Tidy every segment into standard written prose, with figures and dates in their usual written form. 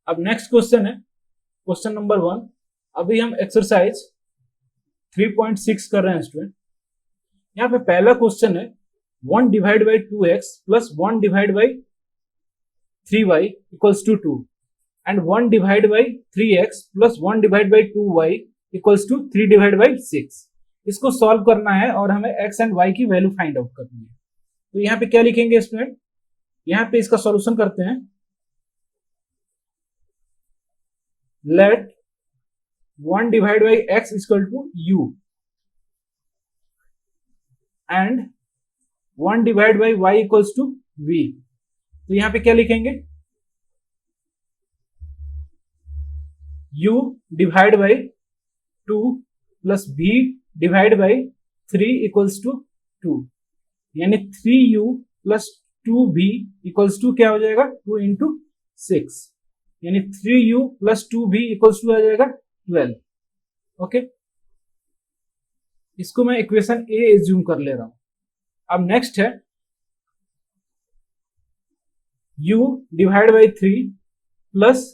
अब next question है question number 1। अभी हम एक्सरसाइज 3.6 कर रहे हैं स्टूडेंट। यहाँ पे पहला क्वेश्चन है 1 divide by 2x plus 1 divide by 3y equals to 2 and 1 divide by 3x plus 1 divide by 2y equals to 3 divide by 6। इसको सॉल्व करना है और हमें x एंड y की वैल्यू फाइंड आउट करनी है। तो यहाँ पे क्या लिखेंगे स्टूडेंट, यहाँ पे इसका सॉल्यूशन करते हैं। Let 1 divide by x equal to u and 1 divide by y equals to v। तो यहां पे क्या लिखेंगे, u divide by 2 plus v divide by 3 equals to 2, यानी 3u plus 2v equals to क्या हो जाएगा 2 इंटू 6, यानी 3u plus 2v equals to आ जाएगा 12। ओके, इसको मैं इक्वेशन ए एज्यूम कर ले रहा हूं। अब नेक्स्ट है u divide by 3 plus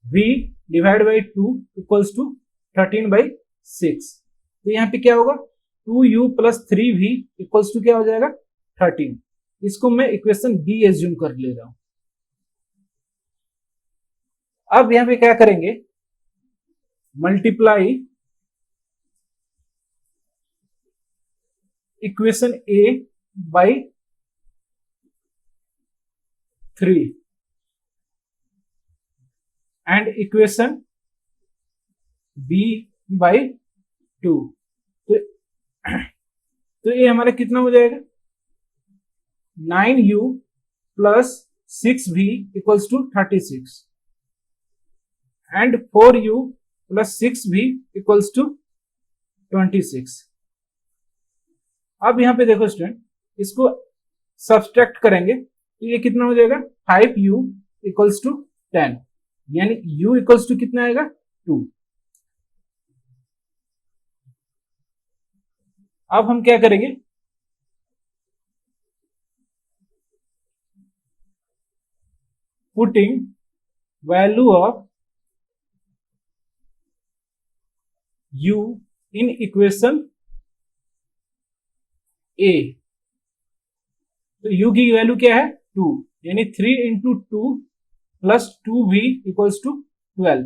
v divide by 2 equals to 13 by 6। तो यहां पे क्या होगा 2u plus 3v equals to क्या हो जाएगा 13। इसको मैं इक्वेशन बी एज्यूम कर ले रहा हूं। अब यहां पे क्या करेंगे, multiply equation A by 3 and equation B by 2। तो ये हमारा कितना हो जाएगा 9u plus 6v equals to 36 and 4u plus 6v equals to 26। अब यहां पे देखो स्टूडेंट, इसको सब्सट्रैक्ट करेंगे तो ये कितना हो जाएगा 5u इक्वल्स टू 10, यानी u इक्वल्स टू कितना आएगा 2। अब हम क्या करेंगे, putting value of u in equation A. तो u की वैल्यू क्या है 2, यानी 3 into 2 plus 2v equals to 12,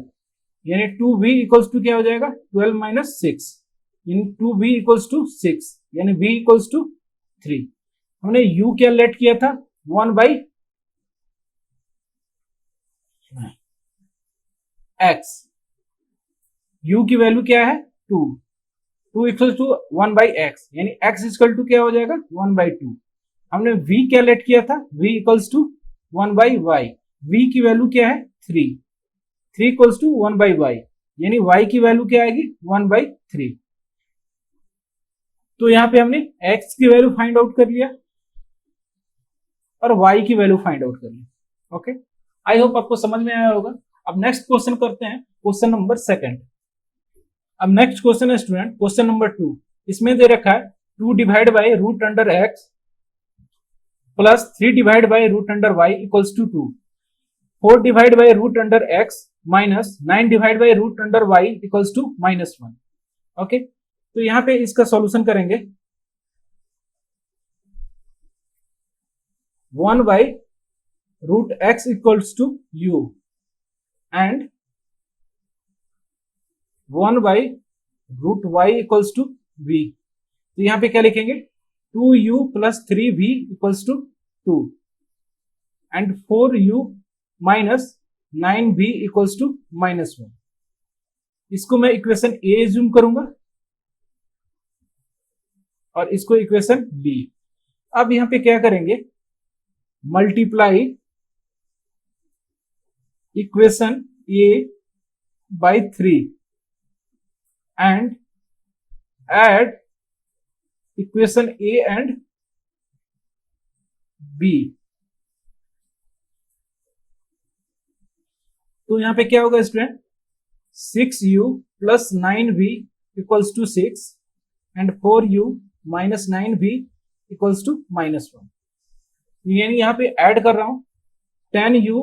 यानी 2v इक्वल्स टू क्या हो जाएगा 12 माइनस 6, यानी 2v इक्वल्स टू 6, यानी v इक्वल्स टू 3। हमने u क्या लेट किया था 1 बाई x, u की वैल्यू क्या है 2 इक्वल्स टू 1 बाई एक्स, यानी x इक्वल टू क्या हो जाएगा 1 बाई 2। हमने v क्या लेट किया था v equals to 1 by y, v की वैल्यू क्या है 3 इक्वल्स टू 1 बाई y, यानी y की वैल्यू क्या आएगी 1 बाई 3। तो यहां पे हमने x की वैल्यू फाइंड आउट कर लिया और y की वैल्यू फाइंड आउट कर लिया। ओके, आई होप आपको समझ में आया होगा। अब नेक्स्ट क्वेश्चन करते हैं, क्वेश्चन नंबर 2। अब नेक्स्ट क्वेश्चन है स्टूडेंट क्वेश्चन नंबर 2। इसमें दे रखा है 2 divide by root under X plus 3 divide by root under Y equals to 2, 4 divide by root under X minus 9 divide by root under Y equals to -1। Okay, तो यहां पे इसका solution करेंगे 1 by root X equals to u and 1 by root Y equals to v। तो यहां पे क्या लिखेंगे 2u plus 3v equals to 2 and 4u minus 9v equals to -1। इसको मैं इक्वेशन ए एज्यूम करूंगा और इसको इक्वेशन बी। अब यहां पे क्या करेंगे, multiply equation A by 3 and add equation A and B. तो यहां पे क्या होगा student 6u plus 9v equals to 6 and 4u minus 9v equals to -1। यानी यहां पे ऐड कर रहा हूं 10u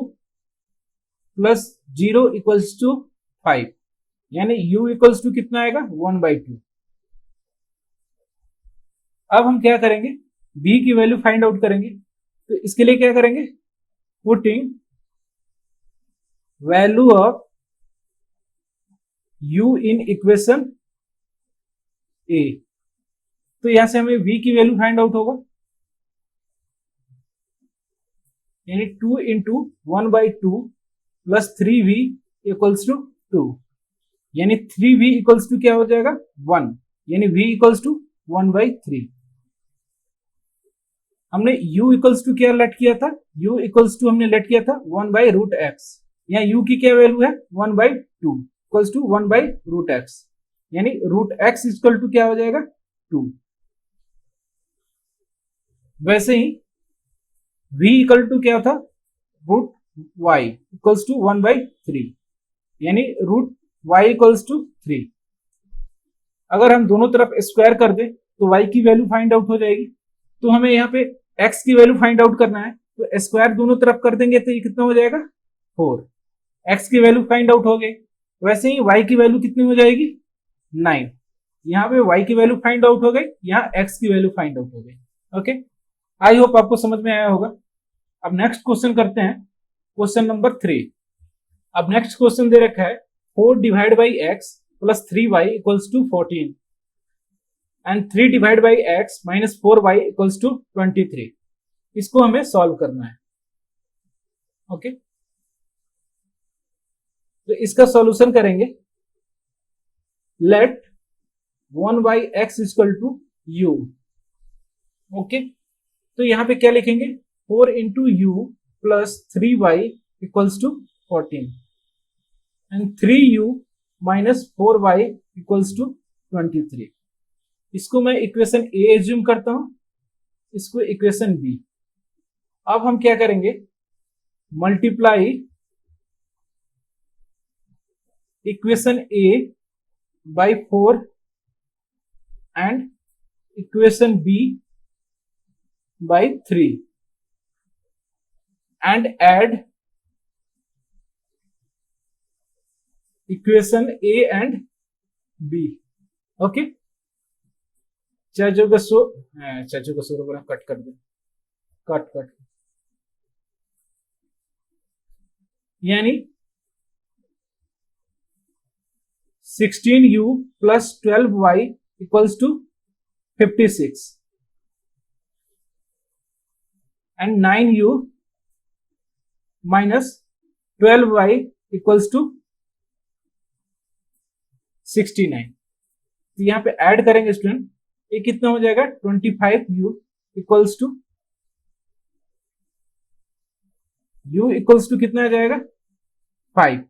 प्लस 0 इक्वल्स टू 5, यानी u इक्वल्स टू कितना आएगा 1/2। अब हम क्या करेंगे, b की वैल्यू फाइंड आउट करेंगे। तो इसके लिए क्या करेंगे, putting value of u in equation a। तो यहां से हमें v की वैल्यू फाइंड आउट होगा, यानी 2 into 1/2 plus 3v equals to 2, यानी 3v इक्वल्स टू क्या हो जाएगा 1, यानी v इक्वल्स टू 1/3। हमने u इक्वल्स टू क्या लेट किया था, u इक्वल्स टू हमने लेट किया था 1/√x। यहाँ u की क्या वैल्यू है 1/2 इक्वल्स टू 1/√x, यानी √x इक्वल टू क्या हो जाएगा 2। वैसे ही v इक्वल टू क्या था √y इक्वल्स टू 1/3, यानी √y इक्वल्स टू 3। अगर हम दोनों तरफ स्क्वायर कर दें तो y की वैल्यू फाइंड आउट हो जाएगी। तो हमें यहाँ पे x की वैल्यू फाइंड आउट करना है, तो स्क्वायर दोनों तरफ कर देंगे तो ये कितना हो जाएगा 4। x की वैल्यू फाइंड आउट हो गई। वैसे ही y की वैल्यू कितनी हो जाएगी 9। यहाँ पे y की वैल्यू फाइंड आउट हो गई, यहाँ x की वैल्यू फाइंड आउट हो गई। ओके, आई होप आपको समझ में आया होगा। अब नेक्स्ट क्वेश्चन करते हैं, क्वेश्चन नंबर 3। अब नेक्स्ट क्वेश्चन दे रखा है 4 divide by x plus 3y equals to 14 and 3 divide by x minus 4y equals to 23। इसको हमें सॉल्व करना है। ओके, तो इसका सॉल्यूशन करेंगे, let 1/x equal to u। Okay, तो यहां पे क्या लिखेंगे 4 into U plus 3y equals to 14 and 3u minus 4y equals to 23। इसको मैं इक्वेशन ए एज्यूम करता हूं, इसको इक्वेशन बी। अब हम क्या करेंगे, multiply equation A by 4 and equation B by 3 and add equation A and B। Okay, चाचू का सो बना कट कर दे, कट यानी 16u plus 12y equals to 56 and 9u minus 12y equals to 69। तो यहां पे ऐड करेंगे स्टूडेंट, ये कितना हो जाएगा 25u equals to u equals to कितना आ जाएगा 5।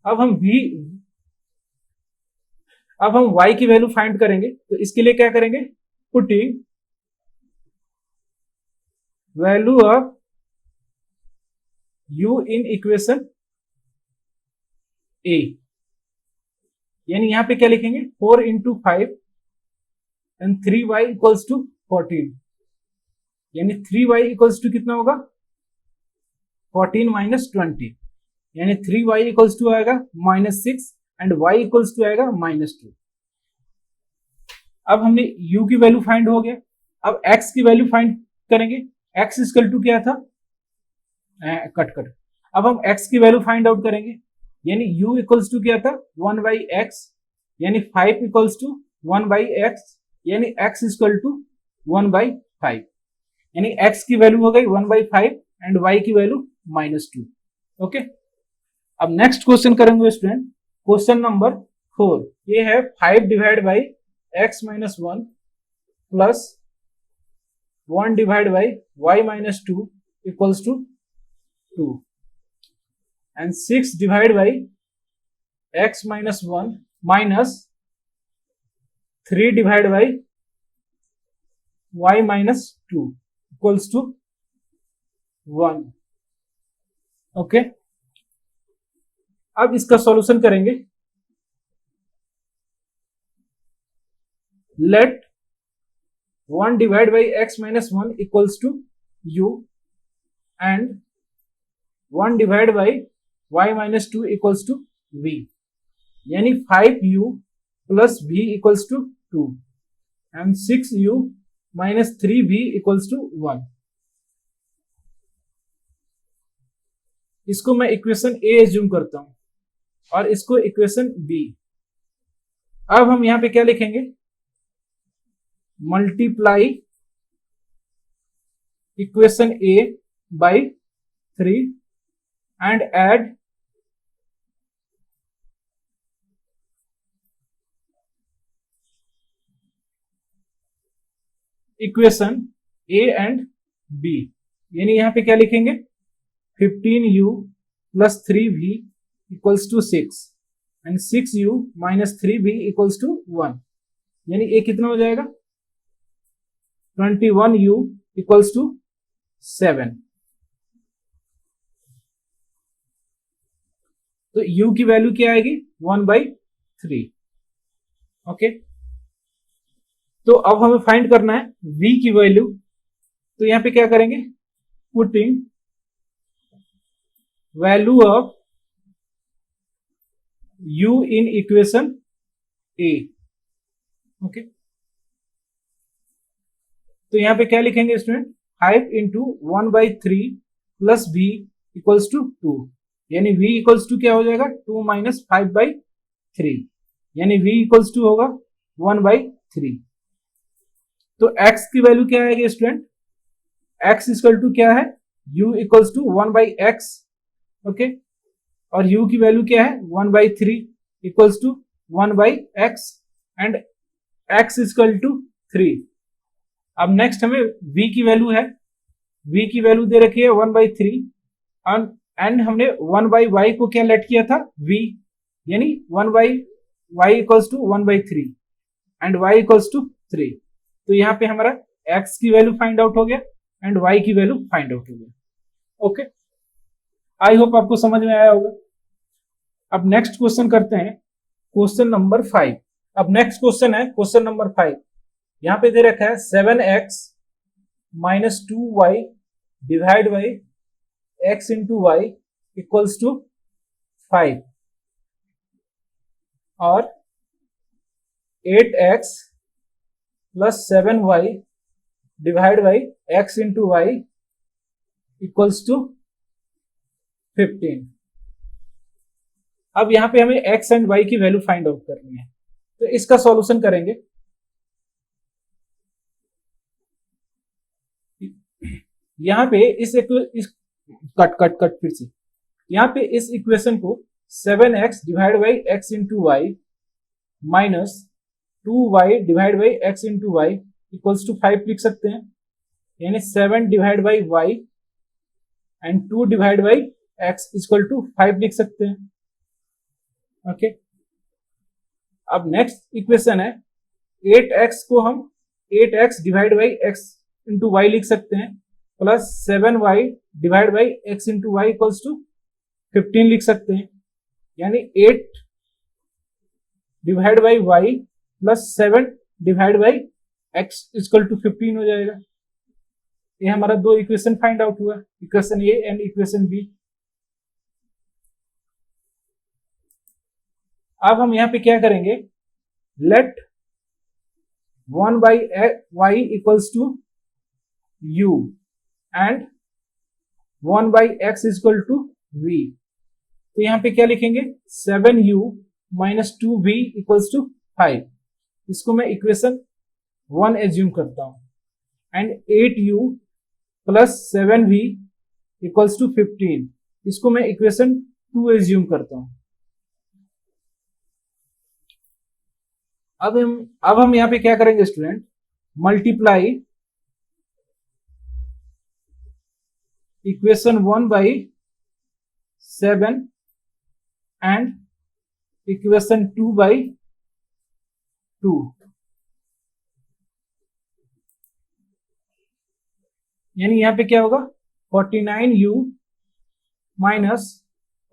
अब हम y की वैल्यू फाइंड करेंगे। तो इसके लिए क्या करेंगे, putting value of u in equation a, यानी यहां पे क्या लिखेंगे 4 into 5 and 3y equals to 14, यानी 3y इक्वल्स टू कितना होगा 14 माइनस 20, यानी 3y इक्वल्स टू आएगा -6 एंड y इक्वल्स टू आएगा -2। अब हमने u की वैल्यू फाइंड हो गया। अब x की वैल्यू फाइंड करेंगे, x इक्वल टू क्या था कट। अब हम x की वैल्यू फाइंड आउट करेंगे, यानी u इक्वल्स टू क्या था 1/x, यानी 5 इक्वल्स टू 1/x, यानी x इक्वल टू 1/5, यानी x की वैल्यू हो गई 1/5 एंड y की वैल्यू -2। ओके, अब नेक्स्ट क्वेश्चन करेंगे स्टूडेंट, क्वेश्चन नंबर 4। ये है 5 divide by x minus 1 plus 1 divide by y minus 2 equals to 2 and 6 divide by x minus 1 minus 3 divide by y minus 2 equals to 1। Okay, अब इसका solution करेंगे, let 1 divide by x minus 1 equals to u and 1 divide by y minus 2 equals to v, यानी 5u plus v equals to 2 and 6u minus 3v equals to 1। इसको मैं equation A assume करता हूं और इसको equation B. अब हम यहां पे क्या लिखेंगे, multiply equation A by 3 and add equation A and B, यानी यहां पे क्या लिखेंगे 15u plus 3v equals to 6 and 6u minus 3v equals to 1, यानी a कितना हो जाएगा 21u equals to 7। तो u की वैल्यू क्या आएगी 1/3। ओके, तो अब हमें फाइंड करना है v की वैल्यू। तो यहां पे क्या करेंगे, putting value of u in equation a। Okay, तो यहां पे क्या लिखेंगे student, 5 into 1/3 plus v equals to 2, यानी v इक्वल्स टू क्या हो जाएगा 2 माइनस 5/3, यानी v इक्वल्स टू होगा 1/3। तो x की वैल्यू क्या आएगी स्टूडेंट, x इक्वल टू क्या है u equals to 1/x। Okay, और u की वैल्यू क्या है 1/3 equals to 1/x and x equal to 3। अब नेक्स्ट हमें v की वैल्यू है, v की वैल्यू दे रखी है 1/3 एंड हमने 1/y को क्या लेट किया था v, यानी 1/y equals to 1/3 and y equals to 3। तो यहाँ पे हमारा x की वैल्यू फाइंड आउट हो गया एंड y की वैल्यू फाइंड आउट हो गया। ओके, आई होप आपको समझ में आया होगा। अब नेक्स्ट क्वेश्चन करते हैं, क्वेश्चन नंबर 5। अब नेक्स्ट क्वेश्चन है क्वेश्चन नंबर 5। यहां पे दे रखा है 7x minus 2y divide by x into y equals to 5 और 8x plus 7y divide by x into y equals to 15। अब यहां पे हमें x एंड y की वैल्यू फाइंड आउट करनी है, तो इसका सॉल्यूशन करेंगे। यहां पे इस कट फिर से, यहां पे इस इक्वेशन को 7x divide by x into y minus 2y divide by x into y equals to 5 लिख सकते हैं, यानी 7 divide by y and 2 divide by x equal to 5 लिख सकते हैं। ओके, अब नेक्स्ट इक्वेशन है 8x को हम 8x divide by x into y लिख सकते हैं, plus 7y divide by x into y equals to 15 लिख सकते हैं, यानी 8 divide by y plus 7 divide by x equal to 15 हो जाएगा। ये हमारा दो इक्वेशन फाइंड आउट हुआ, equation A and equation B. अब हम यहां पे क्या करेंगे, let 1/y equals to u and 1/x equal to v। तो यहां पे क्या लिखेंगे 7u minus 2v equals to 5, इसको मैं इक्वेशन 1 एज्यूम करता हूं and 8u plus 7v equals to 15, इसको मैं इक्वेशन 2 एज्यूम करता हूं। अब हम यहां पे क्या करेंगे student, multiply equation 1 by 7 and equation 2 by 2, यानी यहां पे क्या होगा 49u minus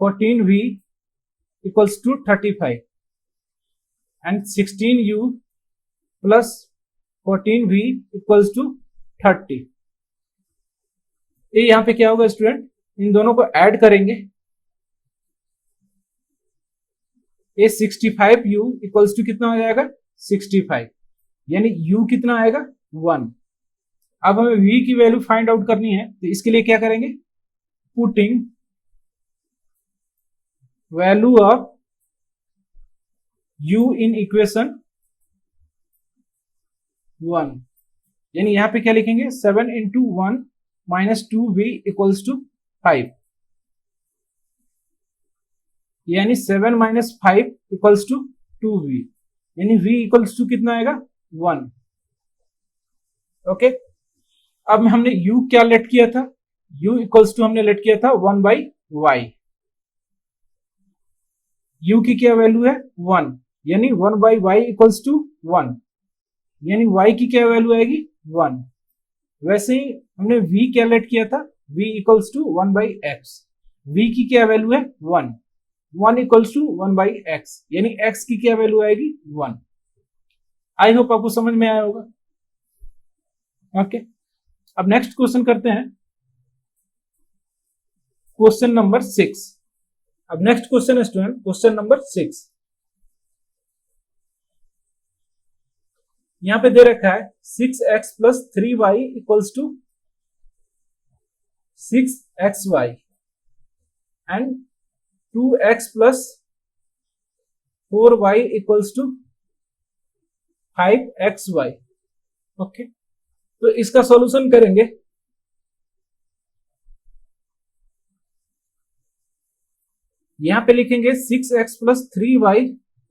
14v equals to 35 and 16u plus 14v equals to 30। ये यहाँ पे क्या होगा स्टूडेंट, इन दोनों को ऐड करेंगे, ये 65u इक्वल्स टू कितना हो जाएगा 65, यानी u कितना आएगा 1। अब हमें v की वैल्यू फाइंड आउट करनी है, तो इसके लिए क्या करेंगे, putting value of u in equation 1, यानी यहां पे क्या लिखेंगे 7 into 1 minus 2v equals to 5, यानी 7 माइनस 5 इक्वल्स टू 2v, यानी v इक्वल्स टू कितना आएगा 1। ओके, अब हमने u क्या लेट किया था, u इक्वल्स टू हमने लेट किया था 1 बाई y, u की क्या वैल्यू है 1, यानी 1 बाई वाई इक्वल्स टू 1, यानी y की क्या वैल्यू आएगी 1। वैसे ही हमने v क्या लेट किया था, v equals to 1 by x, v की क्या वैल्यू है 1, 1 इक्वल्स टू 1 बाई एक्स, यानी x की क्या वैल्यू आएगी 1। आई होप आपको समझ में आया होगा। ओके, अब नेक्स्ट क्वेश्चन करते हैं, क्वेश्चन नंबर 6। अब नेक्स्ट क्वेश्चन है स्टूडेंट क्वेश्चन नंबर 6। यहां पे दे रखा है 6x plus 3y equals to 6xy and 2x plus 4y equals to 5xy। Okay, तो इसका सॉल्यूशन करेंगे। यहां पे लिखेंगे 6x plus 3y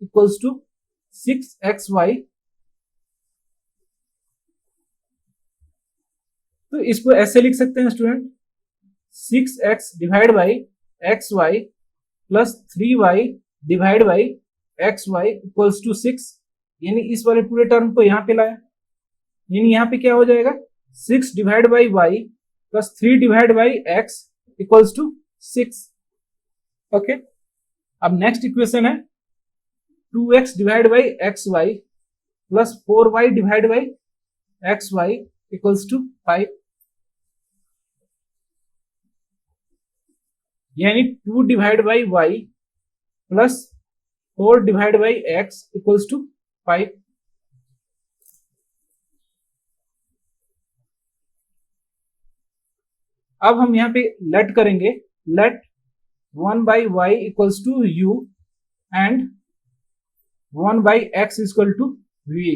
equals to 6xy, तो इसको ऐसे लिख सकते हैं student 6x divide by xy plus 3y divide by xy equals to 6, यानी इस वाले पूरे टर्म को यहां पे लाया, यानी यहां पे क्या हो जाएगा 6 divide by y plus 3 divide by x equals to 6। Okay, अब नेक्स्ट इक्वेशन है 2x divide by xy plus 4y divide by xy equals to 5, यानी 2 divide by y plus 4 divide by x equals to 5। अब हम यहां पे let करेंगे, let 1 by y equals to u and 1 by x equal to v।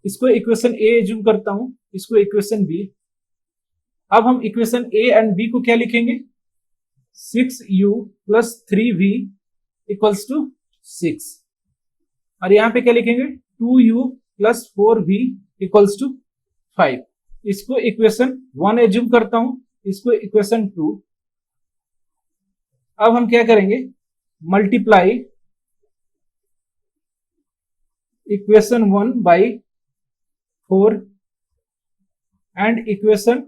इसको equation A assume करता हूं, इसको इक्वेशन बी। अब हम इक्वेशन ए एंड बी को क्या लिखेंगे 6u plus 3v equals to 6, और यहां पे क्या लिखेंगे 2u plus 4v equals to 5। इसको इक्वेशन 1 एज्यूम करता हूं, इसको इक्वेशन 2। अब हम क्या करेंगे multiply equation 1 by 4 and equation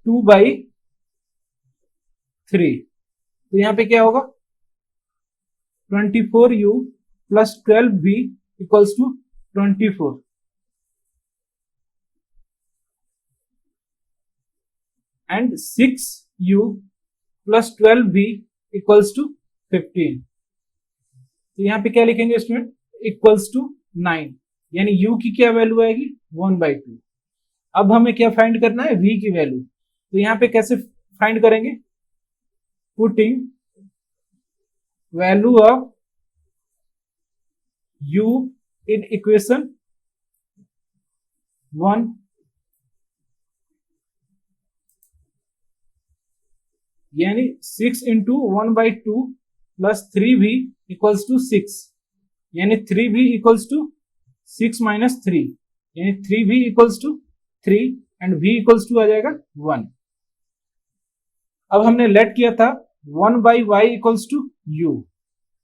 2 by 3, तो यहां पे क्या होगा 24u plus 12v equals to 24 and 6u plus 12v equals to 15, तो यहां पे क्या लिखेंगे स्टूडेंट इक्वल्स टू 9, यानी u की क्या वैल्यू आएगी 1/2। अब हमें क्या फाइंड करना है v की वैल्यू, तो यहां पे कैसे फाइंड करेंगे putting value of u in equation 1, यानी 6 into 1/2 plus 3v equals to 6, यानी 3v इक्वल्स टू 6 माइनस 3, यानी 3v equals to 3 and v equals to आ जाएगा 1। अब हमने लेट किया था 1 by y equals to u,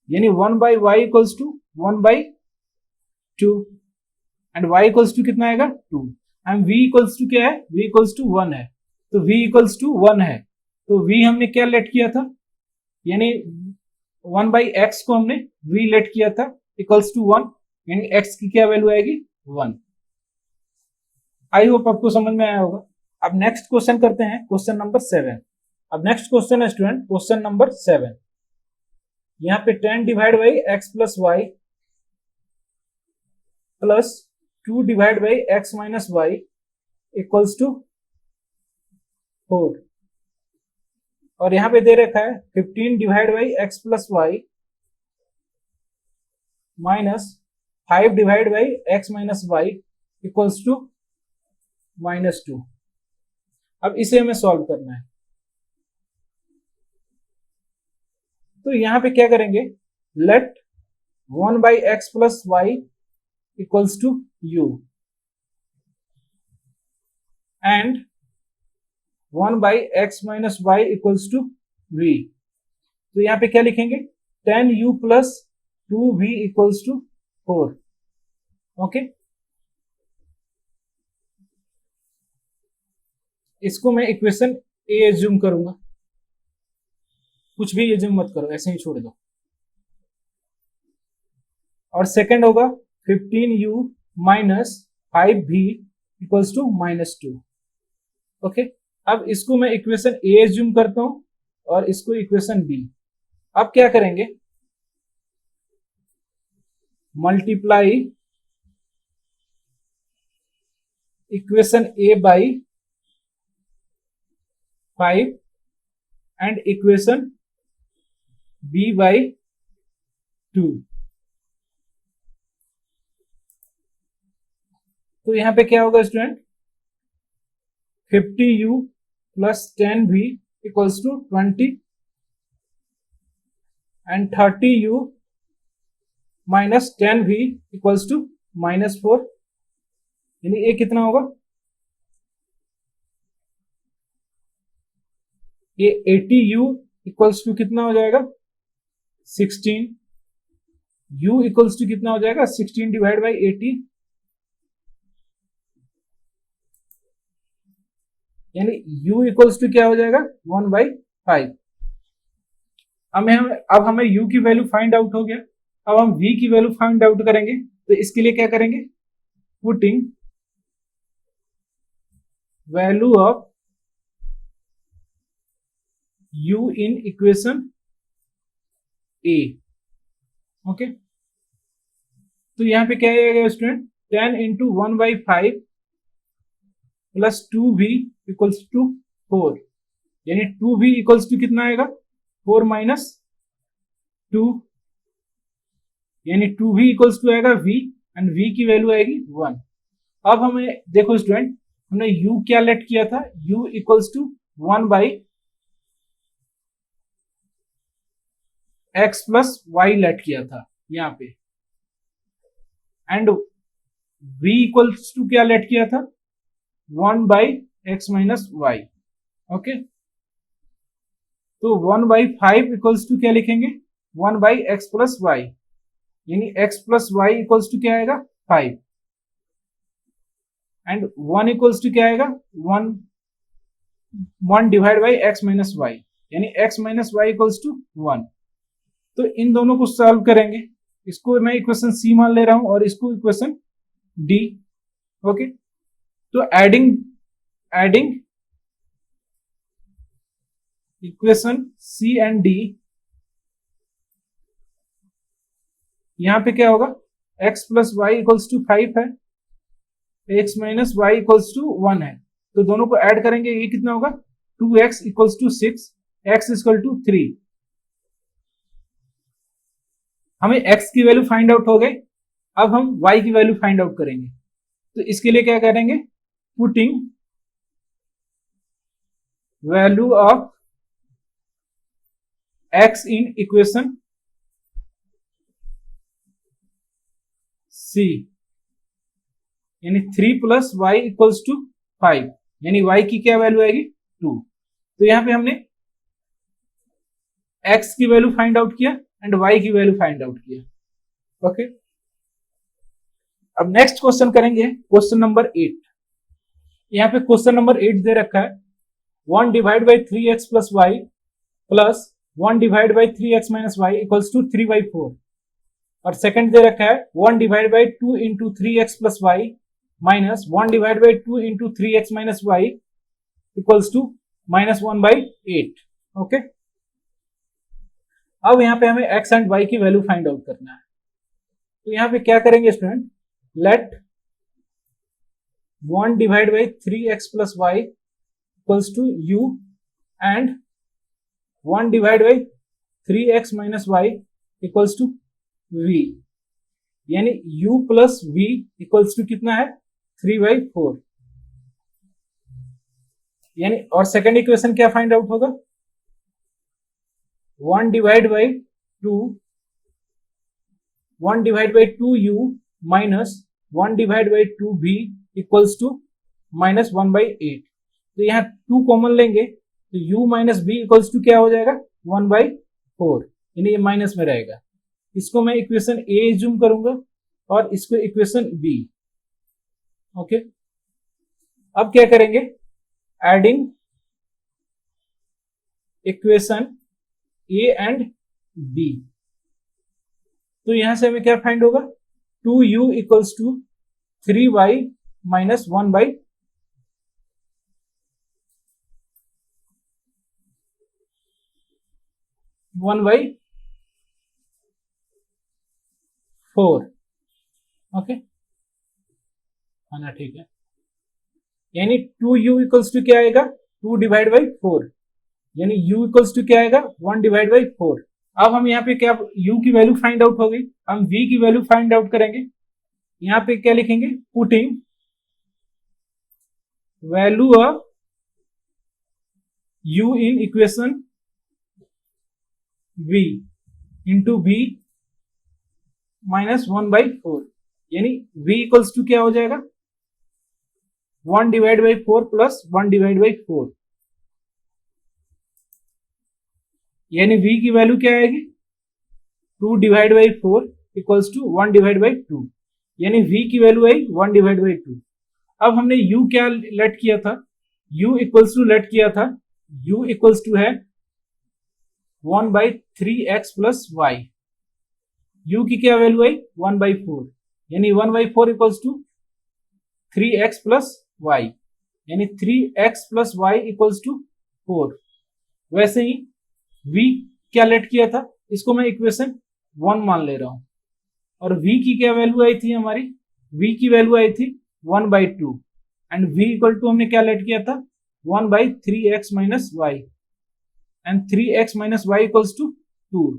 यानी 1 by y equals to 1/2 and y equals to कितना आएगा 2 एंड v इक्वल्स टू क्या है v इक्वल्स टू 1 है, तो v इक्वल्स टू 1 है, तो v हमने क्या लेट किया था, यानी 1 बाई एक्स को हमने v लेट किया था इक्वल्स टू 1, यानी x की क्या वैल्यू आएगी 1। आई होप आपको समझ में आया होगा। अब नेक्स्ट क्वेश्चन करते हैं, क्वेश्चन नंबर 7। अब नेक्स्ट क्वेश्चन है स्टूडेंट क्वेश्चन नंबर 7। यहाँ पे 10 divide by x plus y plus 2 divide by x minus y equals to 4। और यहाँ पे दे रखा है 15 divide by x plus y minus 5 divide by x minus y equals to -2। अब इसे हमें सॉल्व करना है। तो यहां पे क्या करेंगे, let 1 by x plus y equals to u and 1 by x minus y equals to v. तो यहां पे क्या लिखेंगे 10u plus 2v equals to 4। Okay, इसको मैं इक्वेशन ए एज्यूम करूंगा, कुछ भी एज्यूम मत करो, ऐसे ही छोड़ दो। और सेकंड होगा 15u minus 5v equals to -2। Okay, अब इसको मैं इक्वेशन ए एज्यूम करता हूं और इसको इक्वेशन बी। अब क्या करेंगे, multiply equation A by 5 and equation b by 2। तो यहां पे क्या होगा student 50u plus 10v equals to 20 and 30u minus 10v equals to -4। यानी ये कितना होगा, ये 80u इक्वल्स टू कितना हो जाएगा 16। u इक्वल्स टू कितना हो जाएगा 16 डिवाइड बाई 80, यानी u इक्वल्स टू क्या हो जाएगा 1/5। अब हमें u की वैल्यू फाइंड आउट हो गया। अब हम v की वैल्यू फाइंड आउट करेंगे। तो इसके लिए क्या करेंगे, putting value of u in equation a। Okay, तो यहां पे क्या आएगा student 10 into 1/5 plus 2v equals to 4। यानी 2v इक्वल्स टू कितना आएगा 4 माइनस 2, यानी 2v इक्वल्स टू आएगा v एंड v की वैल्यू आएगी 1। अब हमें देखो स्टूडेंट, हमने u क्या लेट किया था, u equals to 1 by x plus y let किया था यहां पे, एंड v इक्वल्स टू क्या लेट किया था 1 by x minus y. Okay, तो 1/5 इक्वल्स टू क्या लिखेंगे 1 बाई एक्स प्लस वाई, यानी x plus y equals to क्या आएगा 5 एंड 1 इक्वल्स टू क्या आएगा 1 divide by x minus y, यानी x minus y equals to 1। तो इन दोनों को सॉल्व करेंगे। इसको मैं इक्वेशन सी मान ले रहा हूं और इसको इक्वेशन डी। ओके, तो adding equation C and D, यहां पे क्या होगा x plus y equals to 5 है, x minus y equals to 1 है। तो दोनों को ऐड करेंगे, ये कितना होगा 2x equals to 6, x equal to 3। हमें x की वैल्यू फाइंड आउट हो गई। अब हम y की वैल्यू फाइंड आउट करेंगे। तो इसके लिए क्या करेंगे, putting value of x in equation c, यानी 3 प्लस वाई इक्वल्स टू 5, यानी y की क्या वैल्यू आएगी 2। तो यहां पे हमने x की वैल्यू फाइंड आउट किया एंड y की वैल्यू फाइंड आउट किया। ओके, अब नेक्स्ट क्वेश्चन करेंगे, क्वेश्चन नंबर 8। यहां पे क्वेश्चन नंबर 8 दे रखा है 1 divide by 3x plus y plus 1 divide by 3x minus y equals to 3/4। और सेकंड दे रखा है 1 divide by 2 into 3x plus y minus 1 divide by 2 into 3x minus y equals to -1/8। Okay, अब यहाँ पे हमें x एंड y की value find out करना है। तो यहाँ पे क्या करेंगे student, let 1 divide by 3x plus y equals to u and 1 divide by 3x minus y equals to v, यानी u plus v equals to कितना है 3/4, यानी और सेकेंड इक्वेशन क्या फाइंड आउट होगा 1 divide by 2u minus 1 divide by 2v equals to -1/8। तो यहाँ 2 common लेंगे तो u minus v equals to क्या हो जाएगा 1/4, यानी ये माइनस में रहेगा। इसको मैं इक्वेशन ए जूम करूंगा और इसको इक्वेशन बी। ओके, अब क्या करेंगे, adding equation A and B. तो यहां से हमें क्या फाइंड होगा 2u equals to 3y minus 1/4, okay है ना, ठीक है, यानी 2u इक्वल्स टू क्या आएगा 2 डिवाइड बाई 4, यानी u इक्वल्स टू क्या आएगा 1 डिवाइड बाई 4। अब हम यहाँ पे क्या u की वैल्यू फाइंड आउट हो गई, हम v की वैल्यू फाइंड आउट करेंगे। यहाँ पे क्या लिखेंगे, putting value of u in equation v into v minus 1/4, यानी v इक्वल्स टू क्या हो जाएगा 1 divide by 4 plus 1 divide by 4, यानी v की वैल्यू क्या आएगी 2 divide by 4 equals to 1 divide by 2, यानी v की वैल्यू आई 1 डिवाइड बाई 2। अब हमने u क्या लेट किया था, u इक्वल्स टू लेट किया था, u इक्वल्स टू है 1/3x प्लस y, u की क्या वैल्यू आई 1/4, यानी 1/4 equals to 3x plus y, यानी 3x plus y equals to 4। वैसे ही v क्या लेट किया था, इसको मैं इक्वेशन 1 मान ले रहा हूं, और v की क्या वैल्यू आई थी हमारी, v की वैल्यू आई थी 1/2 एंड v इक्वल टू हमने क्या लेट किया था 1/3x minus y and 3x minus y equals to 2।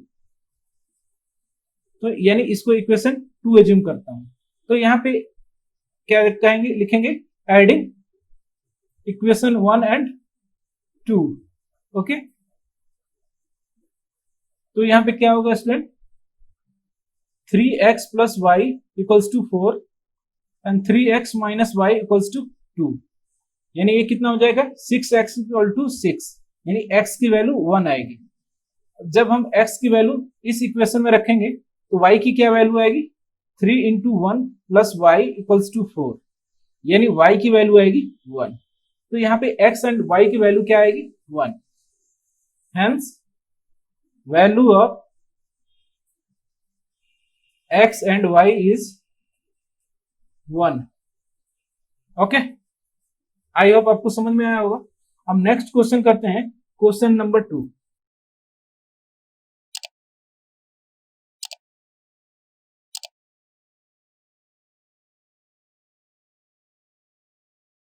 तो यानी इसको इक्वेशन 2 एज्यूम करता हूं। तो यहां पे क्या कहेंगे, लिखेंगे एडिंग इक्वेशन 1 एंड 2। ओके, तो यहां पे क्या होगा student 3x plus y equals to 4 and 3x minus y equals to 2, यानी ये कितना हो जाएगा 6x इक्वल टू 6, यानी x की वैल्यू 1 आएगी। जब हम x की वैल्यू इस इक्वेशन में रखेंगे तो y की क्या वैल्यू आएगी 3 into 1 plus y equals to 4, यानी y की वैल्यू आएगी 1। तो यहाँ पे x एंड y की वैल्यू क्या आएगी 1, hence value of x and y is 1। Okay, I hope आपको समझ में आया होगा। हम नेक्स्ट क्वेश्चन करते हैं, क्वेश्चन नंबर 2।